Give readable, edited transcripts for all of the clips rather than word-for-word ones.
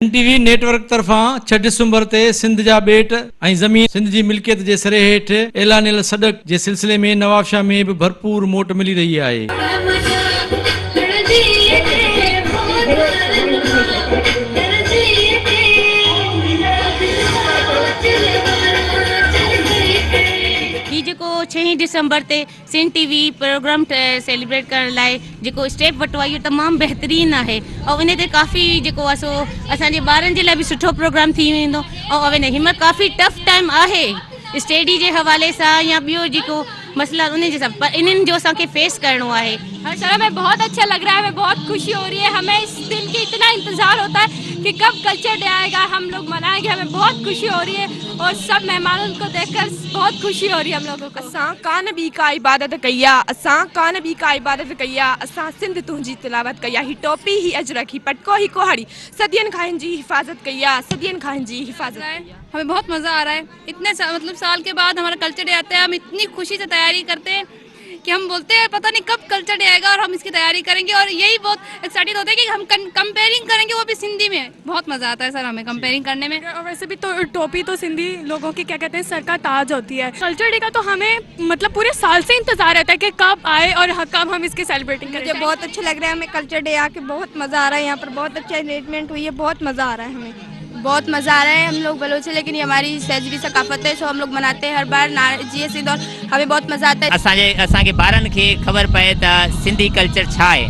TV network तरफां 6 डिसंबर ते सिंध जा ॿेट ऐं ज़मीन सिंध जी मिल्कियत जे सिरे हेठि ऐलानियल सॾक जे सिलसिले में नवाबशाह में बि भरपूर मोट मिली रही आहे। ही जेको 6 डिसंबर ते सिंध टीवी प्रोग्राम सेलिब्रेट करण लाइ जेको स्टेप वठो आहे इहो तमामु बहितरीनु आहे ऐं इन ते काफ़ी जेको आहे सो असांजे ॿारनि जे लाइ बि सुठो प्रोग्राम थी वेंदो ऐं हिन काफ़ी टफ टाइम आहे स्टडी जे हवाले सां या ॿियो जेको मसला उन जे सां पर इन्हनि जो असांखे फेस करणो आहे। सर हमें बहुत अच्छा लग रहा है, हमें बहुत खुशी हो रही है, हमें इस दिन की इतना इंतज़ार होता है कि कब कल्चर डे आएगा, हम लोग मनाएंगे। हमें बहुत खुशी हो रही है और सब मेहमानों को देखकर बहुत खुशी हो रही है हम लोगों को। असां कान बि का इबादत कई आहे, असां कान बि का इबादत कई आहे, असां सिंध तुंहिंजी तिलावत कई आहे। ही टोपी ही अजरक ही पटको ही कोहड़ी सदियन खां हिनजी हिफाजत कई आहे, सदियन खां हिनजी हिफाजत कई आहे। हमें बहुत मज़ा आ रहा है, इतने मतलब साल के बाद हमारा कल्चर डे आता है, हम इतनी खुशी से तैयारी करते हैं कि हम बोलते हैं पता नहीं कब कल्चर डे आएगा और हम इसकी तैयारी करेंगे और यही बहुत एक्साइटेड होते हैं कि हम कंपेयरिंग करेंगे वो भी सिंधी में। बहुत मज़ा आता है सर हमें कंपेयरिंग करने में। और वैसे भी तो टोपी तो सिंधी लोगों की क्या कहते हैं सर का ताज होती है। कल्चर डे का तो हमें मतलब पूरे साल से इंतजार रहता है कि कब आए और कब हम इसकी सेलिब्रेटिंग करें। मुझे बहुत अच्छा लग रहा है, हमें कल्चर डे आके बहुत मज़ा आ रहा है। यहाँ पर बहुत अच्छा अरेंजमेंट हुई है, बहुत मज़ा आ रहा है हमें। बहुत मज़ा आ रहा है। हम लोग बलोच है लेकिन ये हमारी सहजरी सकाफत है, सो हम लोग मनाते हैं हर बार जी सिंध और हमें बहुत मज़ा आता है। असांजे ॿारनि खे ख़बर पए त सिंधी कल्चर छा है।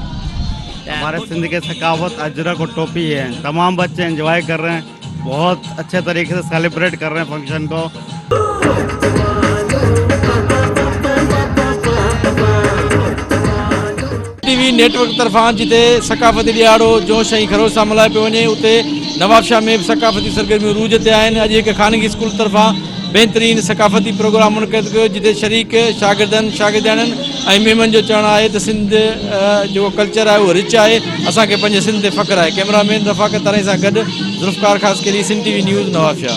हमारे सिंध के सकाफत अजरक और टोपी है, तमाम बच्चे एंजॉय कर रहे हैं, बहुत अच्छे तरीके से सेलिब्रेट कर रहे हैं फंक्शन को। टीवी नेटवर्क तरफां जिते सकाफ़ती ॾियारो जोश ऐं खरोश सां मल्हाए पियो वञे उते नवाबशाह में बि सकाफ़ती सरगर्मियूं रूज ते आहिनि। अॼु हिकु ख़ानगी स्कूल तरफां बहितरीनु सकाफ़ती प्रोग्राम मुनक़िद कयो जिते शरीक शागिर्दनि शागिर्दियाणनि ऐं महिमान जो चवणु आहे त सिंध जेको कल्चर आहे उहो रिच आहे, असांखे पंहिंजे सिंध ते फ़ख़्रु आहे। कैमरामैन रफ़ाकत तारे सां गॾु ज़ुल्फ़कार ख़ासि सिंध टीवी न्यूज़ नवाबशाह।